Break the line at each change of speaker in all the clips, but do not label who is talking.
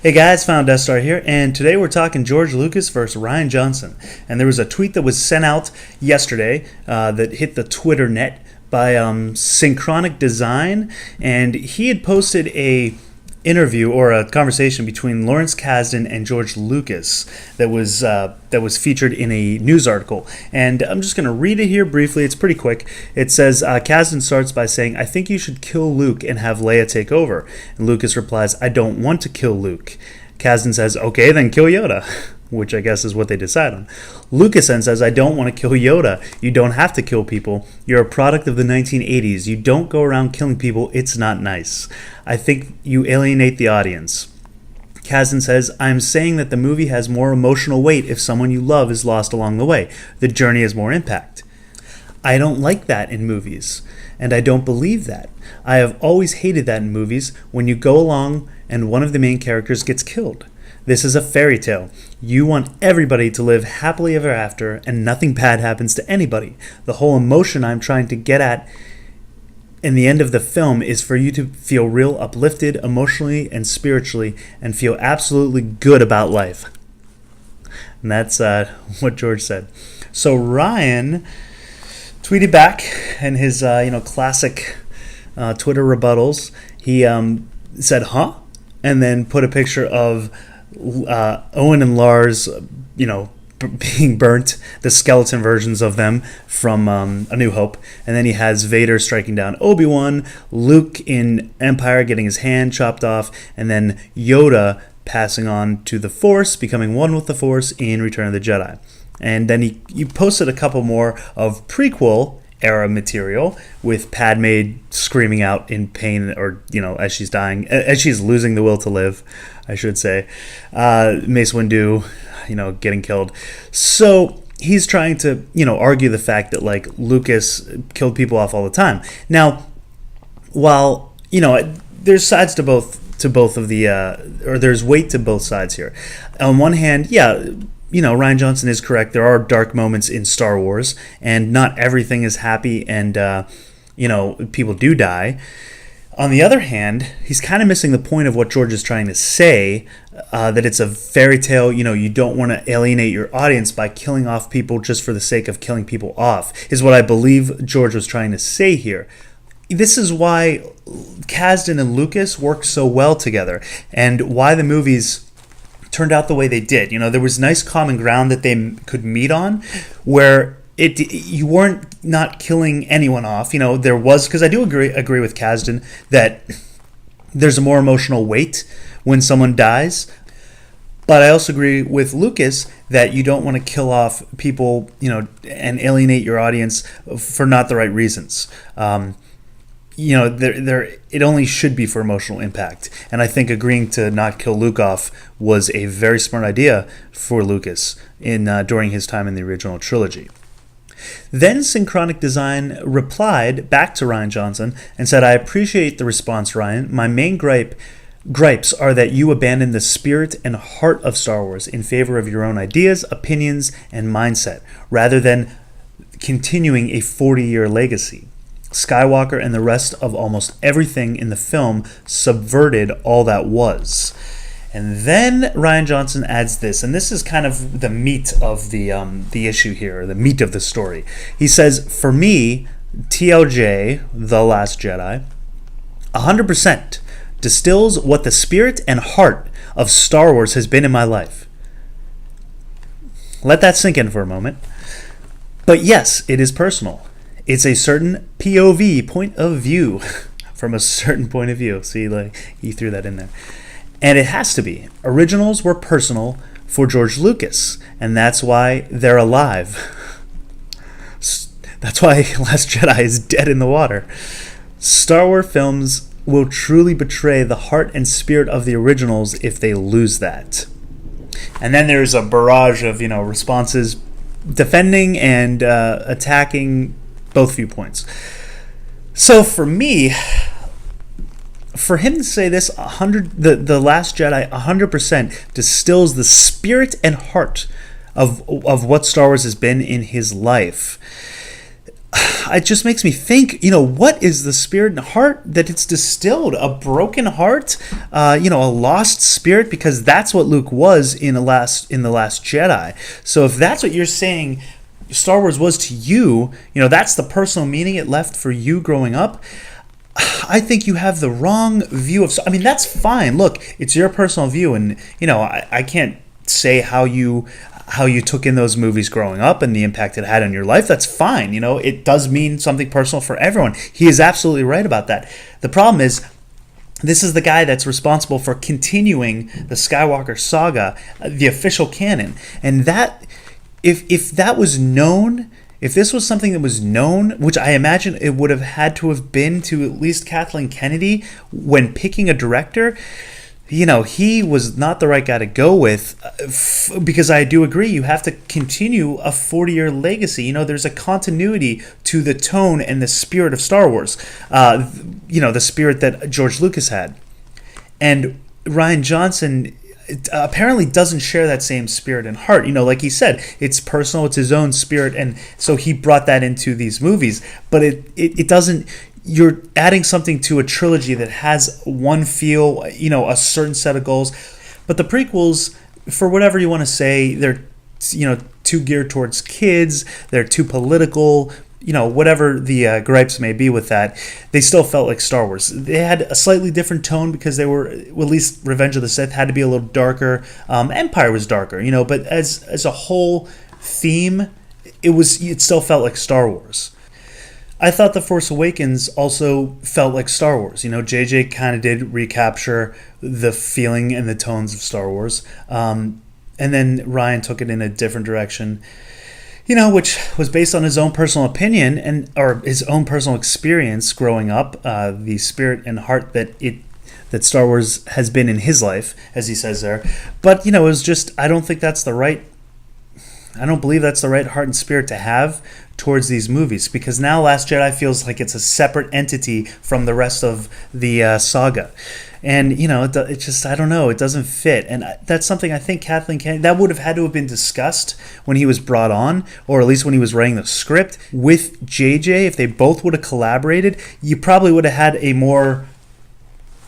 Hey guys, Final Death Star here, and today we're talking George Lucas versus Rian Johnson. And there was a tweet that was sent out yesterday that hit the Twitter net by Synchronic Design, and he had posted a interview or a conversation between Lucas Kasdan and George Lucas that was featured in a news article. And I'm just going to read it here briefly. It's pretty quick. It says, Kasdan starts by saying, "I think you should kill Luke and have Leia take over." And Lucas replies, "I don't want to kill Luke." Kasdan says, "Okay, then kill Yoda," which I guess is what they decide on. Lucas then says, "I don't want to kill Yoda. You don't have to kill people. You're a product of the 1980s. You don't go around killing people. It's not nice. I think you alienate the audience." Kasdan says, "I'm saying that the movie has more emotional weight if someone you love is lost along the way. The journey has more impact. I don't like that in movies, and I don't believe that. I have always hated that in movies when you go along and one of the main characters gets killed. This is a fairy tale. You want everybody to live happily ever after, and nothing bad happens to anybody. The whole emotion I'm trying to get at in the end of the film is for you to feel real uplifted emotionally and spiritually and feel absolutely good about life." And that's what George said. So Ryan tweeted back in his classic Twitter rebuttals. He said, "Huh?" and then put a picture of Owen and Lars, being burnt, the skeleton versions of them from A New Hope. And then he has Vader striking down Obi-Wan, Luke in Empire getting his hand chopped off, and then Yoda passing on to the Force, becoming one with the Force in Return of the Jedi. And then he posted a couple more of prequel era material with Padme screaming out in pain, or as she's dying, as she's losing the will to live, I should say. Mace Windu, getting killed. So he's trying to argue the fact that Lucas killed people off all the time. Now, while there's sides to both of the or there's weight to both sides here. On one hand, Rian Johnson is correct. There are dark moments in Star Wars, and not everything is happy, and people do die. On the other hand, he's kind of missing the point of what George is trying to say, that it's a fairy tale. You don't want to alienate your audience by killing off people just for the sake of killing people off, is what I believe George was trying to say here. This is why Kasdan and Lucas work so well together, and why the movies turned out the way they did. There was nice common ground that they could meet on, where you weren't not killing anyone off. There was, because I do agree with Kasdan that there's a more emotional weight when someone dies. But I also agree with Lucas that you don't want to kill off people, and alienate your audience for not the right reasons. It only should be for emotional impact. And I think agreeing to not kill Luke off was a very smart idea for Lucas during his time in the original trilogy. Then Synchronic Design replied back to Rian Johnson and said, "I appreciate the response, Ryan. My main gripes are that you abandon the spirit and heart of Star Wars in favor of your own ideas, opinions, and mindset, rather than continuing a 40-year legacy. Skywalker and the rest of almost everything in the film subverted all that was." And then Rian Johnson adds this, and this is kind of the meat of the issue here, the meat of the story. He says, "For me, TLJ, The Last Jedi, 100% distills what the spirit and heart of Star Wars has been in my life." Let that sink in for a moment. But yes, it is personal. It's a certain POV, point of view, from a certain point of view. See, he threw that in there. And it has to be. Originals were personal for George Lucas, and that's why they're alive. That's why Last Jedi is dead in the water. Star Wars films will truly betray the heart and spirit of the originals if they lose that. And then there's a barrage of responses defending and attacking both viewpoints. So for me, for him to say this, the Last Jedi 100% distills the spirit and heart of what Star Wars has been in his life. it just makes me think, what is the spirit and heart that it's distilled? A broken heart, a lost spirit, because that's what Luke was in the last Jedi. So if that's what you're saying Star Wars was to you, that's the personal meaning it left for you growing up, I think you have the wrong view of... I mean, that's fine. Look, it's your personal view, and, I can't say how you took in those movies growing up and the impact it had on your life. That's fine. It does mean something personal for everyone. He is absolutely right about that. The problem is, this is the guy that's responsible for continuing the Skywalker saga, the official canon. And that, if that was known, if this was something that was known, which I imagine it would have had to have been to at least Kathleen Kennedy when picking a director, he was not the right guy to go with, because I do agree you have to continue a 40-year legacy. There's a continuity to the tone and the spirit of Star Wars, the spirit that George Lucas had. And Rian Johnson apparently doesn't share that same spirit and heart. Like he said, it's personal, it's his own spirit, and so he brought that into these movies. But it doesn't... You're adding something to a trilogy that has one feel, a certain set of goals. But the prequels, for whatever you want to say, they're, too geared towards kids. They're too political. Whatever the gripes may be with that, they still felt like Star Wars. They had a slightly different tone because they were, at least Revenge of the Sith had to be a little darker. Empire was darker, but as a whole theme, it still felt like Star Wars. I thought The Force Awakens also felt like Star Wars. JJ kind of did recapture the feeling and the tones of Star Wars. And then Rian took it in a different direction, which was based on his own personal opinion or his own personal experience growing up, the spirit and heart that Star Wars has been in his life, as he says there. But, it was just, I don't believe that's the right heart and spirit to have towards these movies, because now Last Jedi feels like it's a separate entity from the rest of the saga. And, it just, I don't know, it doesn't fit. And that's something I think Kathleen Kennedy, that would have had to have been discussed when he was brought on, or at least when he was writing the script with JJ. If they both would have collaborated, you probably would have had a more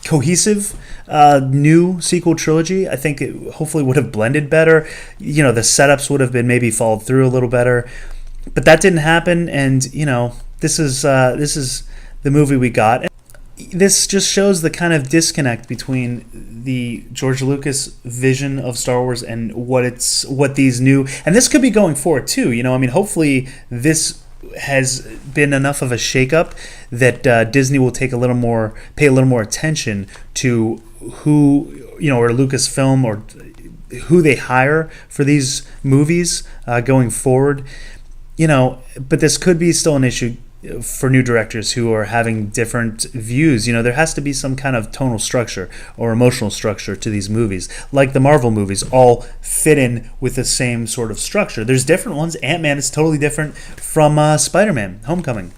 cohesive new sequel trilogy. I think it hopefully would have blended better. The setups would have been maybe followed through a little better. But that didn't happen, and this is the movie we got. This just shows the kind of disconnect between the George Lucas vision of Star Wars and what these new, and this could be going forward too. Hopefully this has been enough of a shakeup that Disney will pay a little more attention to who, or Lucasfilm, or who they hire for these movies going forward. But this could be still an issue for new directors who are having different views. There has to be some kind of tonal structure or emotional structure to these movies. Like the Marvel movies all fit in with the same sort of structure. There's different ones. Ant-Man is totally different from Spider-Man Homecoming.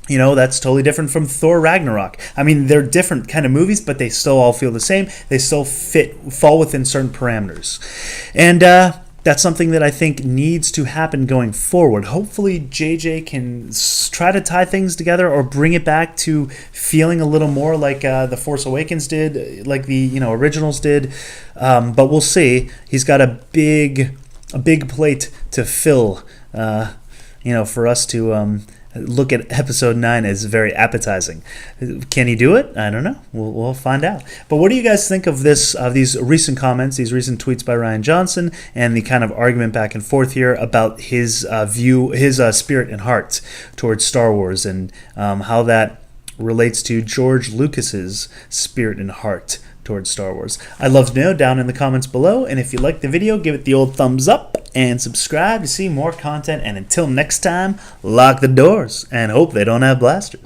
That's totally different from Thor Ragnarok. I mean, they're different kind of movies, but they still all feel the same. They still fall within certain parameters. And that's something that I think needs to happen going forward. Hopefully JJ can try to tie things together or bring it back to feeling a little more like The Force Awakens did, like the originals did. But we'll see. He's got a big plate to fill, for us to look at episode 9 as very appetizing. Can he do it? I don't know. We'll find out. But what do you guys think of these recent comments, these recent tweets by Rian Johnson, and the kind of argument back and forth here about his view, his spirit and heart towards Star Wars, and how that relates to George Lucas's spirit and heart towards Star Wars? I'd love to know down in the comments below, and if you liked the video, give it the old thumbs up and subscribe to see more content. And until next time, lock the doors and hope they don't have blasters.